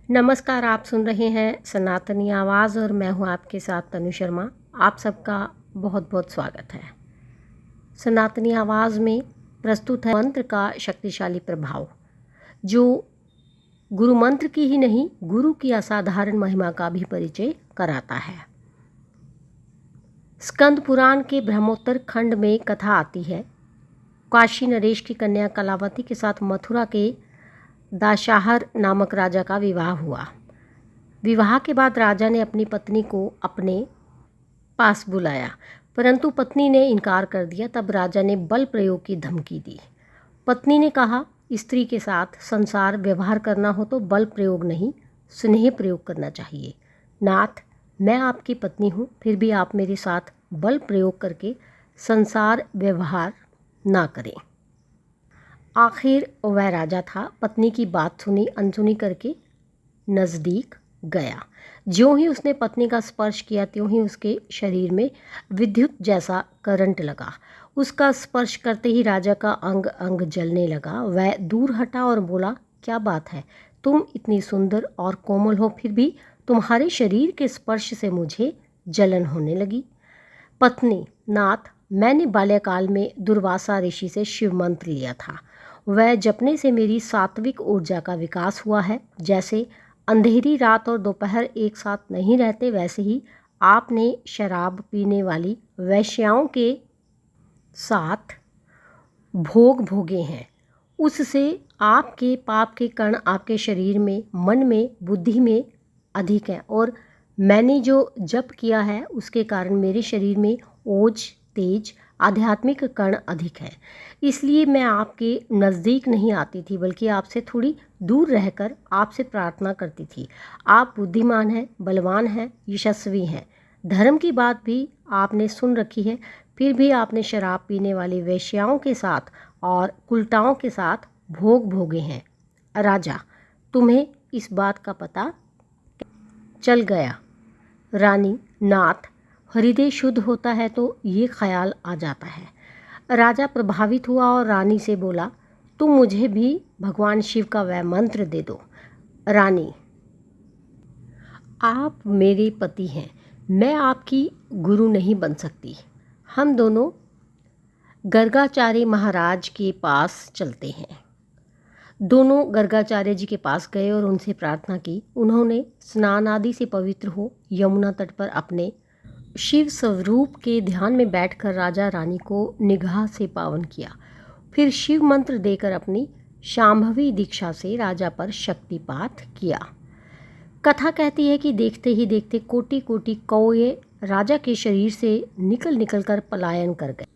नमस्कार, आप सुन रहे हैं सनातनी आवाज़ और मैं हूं आपके साथ तनु शर्मा। आप सबका बहुत बहुत स्वागत है। सनातनी आवाज़ में प्रस्तुत है मंत्र का शक्तिशाली प्रभाव, जो गुरु मंत्र की ही नहीं, गुरु की असाधारण महिमा का भी परिचय कराता है। स्कंद पुराण के ब्रह्मोत्तर खंड में कथा आती है, काशी नरेश की कन्या कलावती के साथ मथुरा के दाशाहर नामक राजा का विवाह हुआ। विवाह के बाद राजा ने अपनी पत्नी को अपने पास बुलाया, परंतु पत्नी ने इनकार कर दिया। तब राजा ने बल प्रयोग की धमकी दी। पत्नी ने कहा, स्त्री के साथ संसार व्यवहार करना हो तो बल प्रयोग नहीं, स्नेह प्रयोग करना चाहिए। नाथ, मैं आपकी पत्नी हूँ, फिर भी आप मेरे साथ बल प्रयोग करके संसार व्यवहार ना करें। आखिर वह राजा था, पत्नी की बात सुनी अनसुनी करके नज़दीक गया। ज्यों ही उसने पत्नी का स्पर्श किया, त्यों ही उसके शरीर में विद्युत जैसा करंट लगा। उसका स्पर्श करते ही राजा का अंग अंग जलने लगा। वह दूर हटा और बोला, क्या बात है, तुम इतनी सुंदर और कोमल हो, फिर भी तुम्हारे शरीर के स्पर्श से मुझे जलन होने लगी। पत्नी, नाथ, मैंने बाल्यकाल में दुर्वासा ऋषि से शिव मंत्र लिया था। वह जपने से मेरी सात्विक ऊर्जा का विकास हुआ है। जैसे अंधेरी रात और दोपहर एक साथ नहीं रहते, वैसे ही आपने शराब पीने वाली वेश्याओं के साथ भोग भोगे हैं। उससे आपके पाप के कण आपके शरीर में, मन में, बुद्धि में अधिक हैं, और मैंने जो जप किया है उसके कारण मेरे शरीर में ओज, तेज, आध्यात्मिक कण अधिक है। इसलिए मैं आपके नज़दीक नहीं आती थी, बल्कि आपसे थोड़ी दूर रहकर आपसे प्रार्थना करती थी। आप बुद्धिमान हैं, बलवान हैं, यशस्वी हैं। धर्म की बात भी आपने सुन रखी है, फिर भी आपने शराब पीने वाली वेश्याओं के साथ और कुलटाओं के साथ भोग भोगे हैं। राजा, तुम्हें इस बात का पता चल गया। रानी, नाथ, हृदय शुद्ध होता है तो ये ख्याल आ जाता है। राजा प्रभावित हुआ और रानी से बोला, तुम मुझे भी भगवान शिव का वह मंत्र दे दो। रानी, आप मेरे पति हैं, मैं आपकी गुरु नहीं बन सकती। हम दोनों गर्गाचार्य महाराज के पास चलते हैं। दोनों गर्गाचार्य जी के पास गए और उनसे प्रार्थना की। उन्होंने स्नान आदि से पवित्र हो यमुना तट पर अपने शिव स्वरूप के ध्यान में बैठकर राजा रानी को निगाह से पावन किया। फिर शिव मंत्र देकर अपनी शांभवी दीक्षा से राजा पर शक्तिपात किया। कथा कहती है कि देखते ही देखते कोटि कोटि कौए राजा के शरीर से निकल निकल कर पलायन कर गए।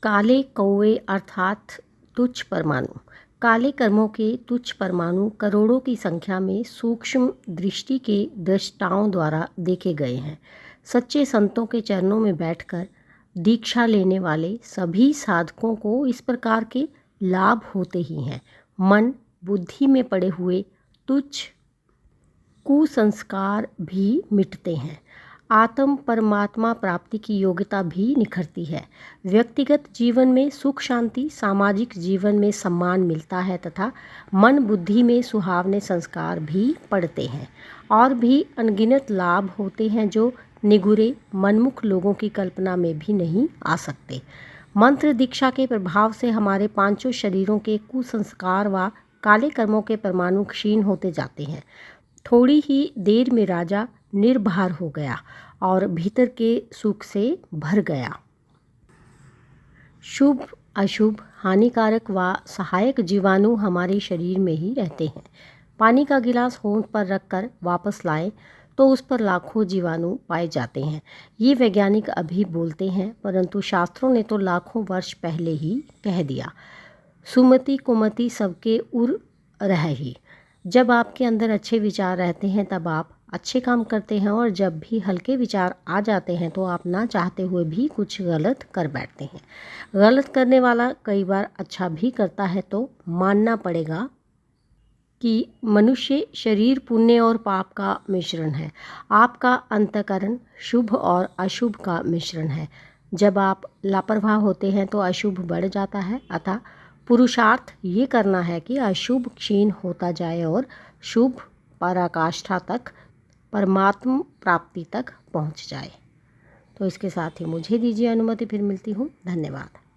काले कौए अर्थात तुच्छ परमाणु, काले कर्मों के तुच्छ परमाणु करोड़ों की संख्या में सूक्ष्म दृष्टि के दृष्टाओं द्वारा देखे गए हैं। सच्चे संतों के चरणों में बैठकर दीक्षा लेने वाले सभी साधकों को इस प्रकार के लाभ होते ही हैं। मन बुद्धि में पड़े हुए तुच्छ कुसंस्कार भी मिटते हैं। आत्म परमात्मा प्राप्ति की योग्यता भी निखरती है। व्यक्तिगत जीवन में सुख शांति, सामाजिक जीवन में सम्मान मिलता है तथा मन बुद्धि में सुहावने संस्कार भी पड़ते हैं। और भी अनगिनत लाभ होते हैं जो निगुरे मनमुख लोगों की कल्पना में भी नहीं आ सकते। मंत्र दीक्षा के प्रभाव से हमारे पांचों शरीरों के कुसंस्कार व काले कर्मों के परमाणु क्षीण होते जाते हैं। थोड़ी ही देर में राजा निर्भर हो गया और भीतर के सुख से भर गया। शुभ अशुभ, हानिकारक व सहायक जीवाणु हमारे शरीर में ही रहते हैं। पानी का गिलास होंठ पर रखकर वापस लाएं तो उस पर लाखों जीवाणु पाए जाते हैं। ये वैज्ञानिक अभी बोलते हैं, परंतु शास्त्रों ने तो लाखों वर्ष पहले ही कह दिया। सुमति कुमति सबके उर रही। जब आपके अंदर अच्छे विचार रहते हैं तब आप अच्छे काम करते हैं, और जब भी हल्के विचार आ जाते हैं तो आप ना चाहते हुए भी कुछ गलत कर बैठते हैं। गलत करने वाला कई बार अच्छा भी करता है, तो मानना पड़ेगा कि मनुष्य शरीर पुण्य और पाप का मिश्रण है। आपका अंतःकरण शुभ और अशुभ का मिश्रण है। जब आप लापरवाह होते हैं तो अशुभ बढ़ जाता है, अतः पुरुषार्थ ये करना है कि अशुभ क्षीण होता जाए और शुभ पराकाष्ठा तक, परमात्म प्राप्ति तक पहुंच जाए। तो इसके साथ ही मुझे दीजिए अनुमति, फिर मिलती हूँ। धन्यवाद।